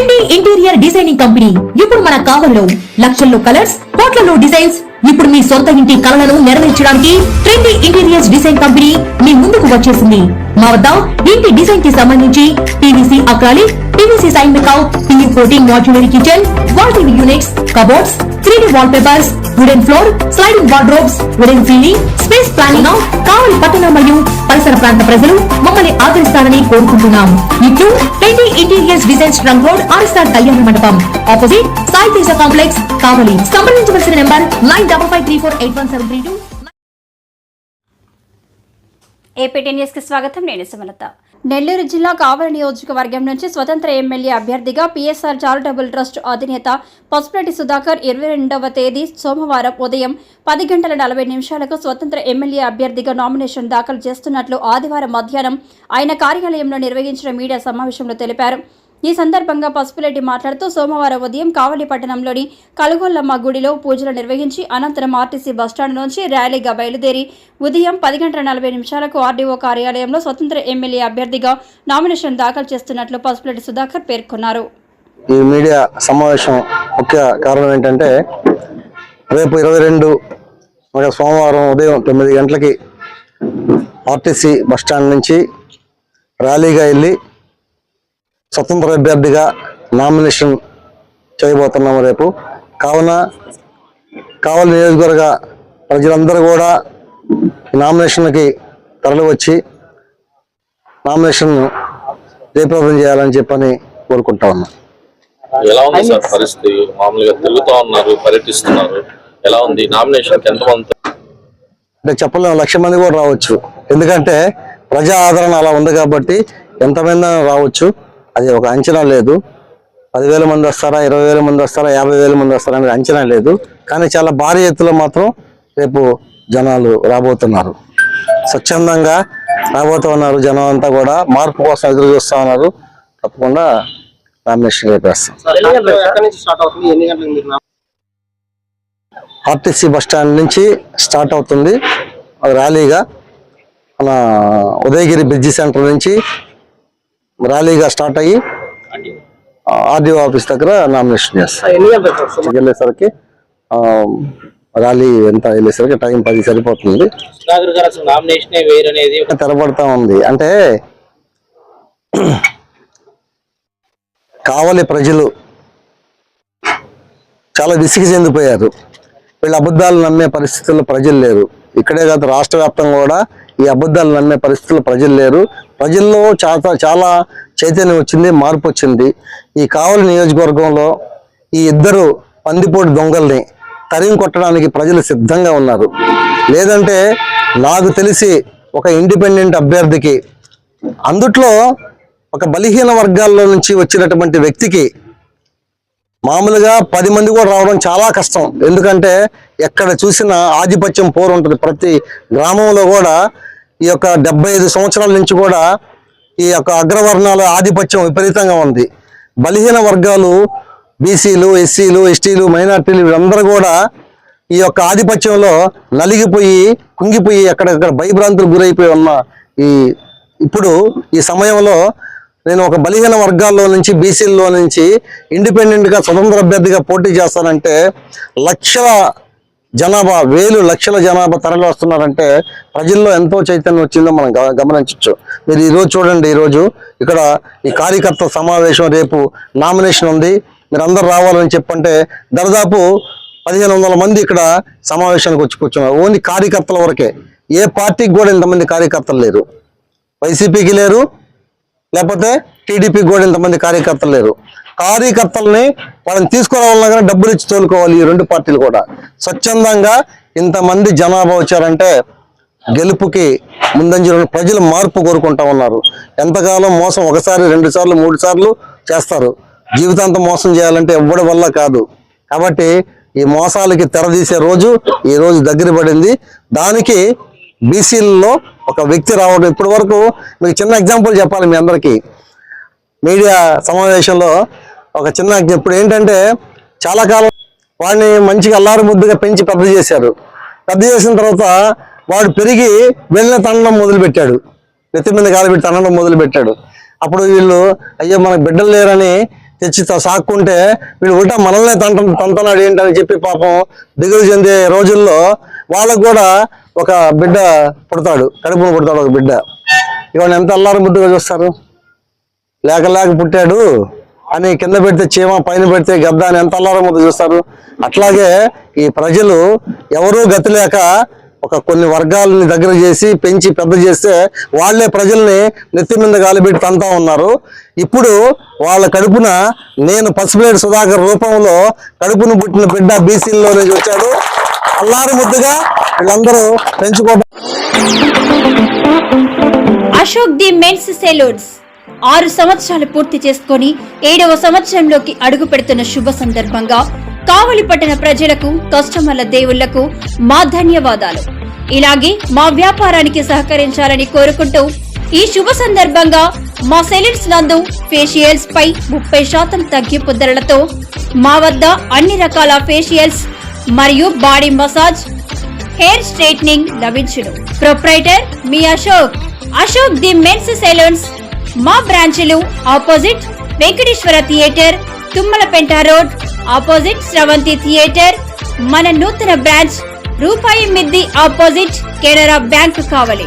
Trendy interior designing company ఇప్పుడు మన కావలిలో లక్షల్లో కలర్స్, కోట్లలో డిజైన్స్. ఇప్పుడు మీ సొంత ఇంటి కలలను నెరవేర్చడానికి ట్రెండీ ఇంటీరియర్స్ డిజైన్ కంపెనీ మీ ముందుకు వచ్చేసింది. మా వద్ద ఇంటి డిజైన్ కి సంబంధించి పీవీసీ అక్రాలిక్, పీవీసీ సైన్ మేకౌట్, PU coating modular kitchen, wall TV units, cupboards, 3D wall papers, wooden floor, sliding wardrobes, wooden ceiling, space planning. Kavali పట్టణం మరియు పరిసర ప్రాంత ప్రజలు మమ్మల్ని ఆదరిస్తారని కోరుకుంటున్నాం. ఇట్లు trendy interiors design trunk road, RSR Kalyana Mandapam, opposite Sai Teja complex, Kavali. సంప్రదించవలసిన నెంబర్ 9553481732. ఏపీటీ న్యూస్ కి స్వాగతం. నేను సుమలత. నెల్లూరు జిల్లా కావలి నియోజకవర్గం నుంచి స్వతంత్ర ఎమ్మెల్యే అభ్యర్థిగా పిఎస్ఆర్ చారిటబుల్ ట్రస్ట్ అధినేత పసుపురెడ్డి సుధాకర్ 22వ తేదీ సోమవారం ఉదయం 10:40 స్వతంత్ర ఎమ్మెల్యే అభ్యర్థిగా నామినేషన్ దాఖలు చేస్తున్నట్లు ఆదివారం మధ్యాహ్నం ఆయన కార్యాలయంలో నిర్వహించిన మీడియా సమావేశంలో తెలిపారు. ఈ సందర్భంగా పసుపురెడ్డి మాట్లాడుతూ సోమవారం ఉదయం కావలి పట్టణంలోని కలుగొల్లమ్మ గుడిలో పూజలు నిర్వహించి అనంతరం ఆర్టీసీ బస్టాండ్ నుంచి ర్యాలీగా బయలుదేరి ఉదయం 10:40 ఆర్డీఓ కార్యాలయంలో స్వతంత్ర ఎమ్మెల్యే అభ్యర్థిగా నామినేషన్ దాఖలు చేస్తున్నట్లు పసుపురెడ్డి సుధాకర్ పేర్కొన్నారు. ఈ మీడియా సమావేశం ముఖ్య కారణం ఏంటంటే రేపు 22 సోమవారం ఉదయం 9 గంటలకి ఆర్టీసీ బస్టాండ్ నుంచి ర్యాలీగా వెళ్ళి స్వతంత్ర అభ్యర్థిగా నామినేషన్ చేయబోతున్నాము రేపు. కావున కావలి నియోజకవర్గ ప్రజలందరూ కూడా నామినేషన్కి తరలి వచ్చి నామినేషన్ జయప్రదం చేయాలని చెప్పని కోరుకుంటా ఉన్నాం. ఎలా ఉంది సార్ పరిస్థితి? మామూలుగా తిరుగుతూ ఉన్నారు, పర్యటిస్తున్నారు, ఎలా ఉంది? నామినేషన్ ఎంతమంది అంటే చెప్పలేము, 1,00,000 మంది కూడా రావచ్చు. ఎందుకంటే ప్రజా ఆదరణ అలా ఉంది కాబట్టి ఎంతమంది రావచ్చు, అది ఒక అంచనా లేదు. 10,000 మంది వస్తారా, 20,000 మంది వస్తారా, 50,000 మంది వస్తారా అనేది అంచనా లేదు. కానీ చాలా భారీ ఎత్తులో మాత్రం రేపు జనాలు రాబోతున్నారు, స్వచ్ఛందంగా రాబోతున్నారు. జనం అంతా కూడా మార్పు కోసం ఎదురు చూస్తూ ఉన్నారు. తప్పకుండా నామినేషన్ రేపేస్తాం. ఆర్టీసీ బస్టాండ్ నుంచి స్టార్ట్ అవుతుంది ర్యాలీగా. మన ఉదయగిరి బ్రిడ్జి సెంటర్ నుంచి ర్యాలీగా స్టార్ట్ అయ్యి ఆర్డీఓ ఆఫీస్ దగ్గర నామినేషన్ చేస్తాం. వెళ్ళేసరికి ర్యాలీ ఎంత వెళ్ళేసరికి టైం 10 సరిపోతుంది. తెరపడతా ఉంది. అంటే కావలి ప్రజలు చాలా విసిగి చెందిపోయారు. వీళ్ళ అబద్ధాలు నమ్మే పరిస్థితుల్లో ప్రజలు లేరు. ఇక్కడే కాదు, రాష్ట్ర వ్యాప్తంగా కూడా ఈ అబద్ధాలు నమ్మే పరిస్థితుల్లో ప్రజలు లేరు. ప్రజల్లో చాలా చైతన్యం వచ్చింది, మార్పు వచ్చింది. ఈ కావలి నియోజకవర్గంలో ఈ ఇద్దరు పందిపోటు దొంగల్ని తరిమి కొట్టడానికి ప్రజలు సిద్ధంగా ఉన్నారు. లేదంటే నాకు తెలిసి ఒక ఇండిపెండెంట్ అభ్యర్థికి, అందుట్లో ఒక బలహీన వర్గాల్లో నుంచి వచ్చినటువంటి వ్యక్తికి మామూలుగా 10 మంది కూడా రావడం చాలా కష్టం. ఎందుకంటే ఎక్కడ చూసినా ఆధిపత్యం పోరు ఉంటుంది. ప్రతి గ్రామంలో కూడా ఈ యొక్క 75 సంవత్సరాల నుంచి కూడా ఈ యొక్క అగ్రవర్ణాల ఆధిపత్యం విపరీతంగా ఉంది. బలహీన వర్గాలు, బీసీలు, ఎస్సీలు, ఎస్టీలు, మైనార్టీలు వీళ్ళందరూ కూడా ఈ యొక్క ఆధిపత్యంలో నలిగిపోయి, కుంగిపోయి, ఎక్కడెక్కడ భయభ్రాంతులు గురైపోయి ఉన్న ఇప్పుడు ఈ సమయంలో నేను ఒక బలహీన వర్గాల్లో నుంచి, బీసీల్లో నుంచి ఇండిపెండెంట్గా స్వతంత్ర అభ్యర్థిగా పోటీ చేస్తానంటే లక్షల జనాభా, లక్షల జనాభా తరలి వస్తున్నారంటే ప్రజల్లో ఎంతో చైతన్యం వచ్చిందో మనం గమనించవచ్చు. మీరు ఈరోజు చూడండి, ఈరోజు ఇక్కడ ఈ కార్యకర్త సమావేశం, రేపు నామినేషన్ ఉంది, మీరు అందరు రావాలని చెప్పంటే దాదాపు 1,500 మంది ఇక్కడ సమావేశానికి వచ్చి కూర్చున్నారు. ఓన్లీ కార్యకర్తల వరకే. ఏ పార్టీకి కూడా ఇంతమంది కార్యకర్తలు లేరు. వైసీపీకి లేరు, లేకపోతే టీడీపీకి కూడా ఇంతమంది కార్యకర్తలు లేరు. కార్యకర్తల్ని వాళ్ళని తీసుకురావాలన్నా కానీ డబ్బులు ఇచ్చి తోలుకోవాలి. ఈ 2 పార్టీలు కూడా స్వచ్ఛందంగా ఇంతమంది జనాభా వచ్చారంటే గెలుపుకి ముందంజలో ప్రజలు మార్పు కోరుకుంటా ఉన్నారు. ఎంతకాలం మోసం 1 సారి 2 సార్లు 3 సార్లు చేస్తారు. జీవితాంతం మోసం చేయాలంటే ఎవ్వడి వల్ల కాదు. కాబట్టి ఈ మోసాలకి తెరదీసే రోజు ఈ రోజు దగ్గర పడింది. దానికి బీసీలలో ఒక వ్యక్తి రావడం, ఇప్పటి వరకు మీకు చిన్న ఎగ్జాంపుల్ చెప్పాలి మీ అందరికీ. మీడియా సమావేశంలో ఒక చిన్న ఇప్పుడు ఏంటంటే చాలా కాలం వాడిని మంచిగా అల్లారు ముద్దుగా పెంచి పెద్ద చేశారు. పెద్ద చేసిన తర్వాత వాడు పెరిగి వెళ్ళిన తనడం మొదలుపెట్టాడు, నెత్తి మీద కాలు పెట్టి తనడం మొదలుపెట్టాడు. అప్పుడు వీళ్ళు అయ్యో మనకు బిడ్డలు లేరని తెచ్చి సాక్కుంటే వీడు ఉల్టా మనల్నే తంతనాడు ఏంటని చెప్పి పాపం దిగులు చెందే రోజుల్లో వాళ్ళకు కూడా ఒక బిడ్డ పుడతాడు, కడుపును పుడతాడు ఒక బిడ్డ. ఇవాళ ఎంత అల్లారు ముద్దుగా చూస్తారు. లేక పుట్టాడు అని కింద పెడితే చీమ, పైన పెడితే గద్ద అని ఎంత అల్లారు ముద్దు చూస్తారు. అట్లాగే ఈ ప్రజలు ఎవరూ గతి లేక కొన్ని వర్గాలని దగ్గర చేసి పెంచి పెద్ద చేస్తే వాళ్లే ప్రజల్ని నెత్తి మీద గాలిబెట్టి తంతా ఉన్నారు. ఇప్పుడు వాళ్ళ కడుపున నేను పసుపులేటి సుధాకర్ రూపంలో కడుపును పుట్టిన బిడ్డ బీసీల్లో నుంచి వచ్చాడు. అల్లారు ముద్దుగా వీళ్ళందరూ పెంచుకోవడం. అశోక్ ది మెన్స్ సెలూన్స్ 6 సంవత్సరాలు పూర్తి చేసుకుని 7వ సంవత్సరంలోకి అడుగు పెడుతున్న శుభ సందర్భంగా కావలి పట్టణ ప్రజలకు, కస్టమర్ల దేవుళ్లకు మా ధన్యవాదాలు. ఇలాగే మా వ్యాపారానికి సహకరించాలని కోరుకుంటూ ఈ శుభ సందర్భంగా మా సెలూన్స్ నందు ఫేషియల్స్ పై 30% తగ్గింపు ధరలతో మా వద్ద అన్ని రకాల ఫేషియల్స్ మరియు బాడీ మసాజ్, హెయిర్ స్ట్రైట్నింగ్ లభించును. ప్రొప్రైటర్ మీ అశోక్ ది మెన్స్ సెలూన్స్. మా బ్రాంచ్లు opposite Venkateswara theatre, Tummalapenta road opposite Sravanthi theatre. మన నూతన బ్రాంచ్ రూపాయి మిద్ది ఆపోజిట్ కెనరా బ్యాంక్ కావలి.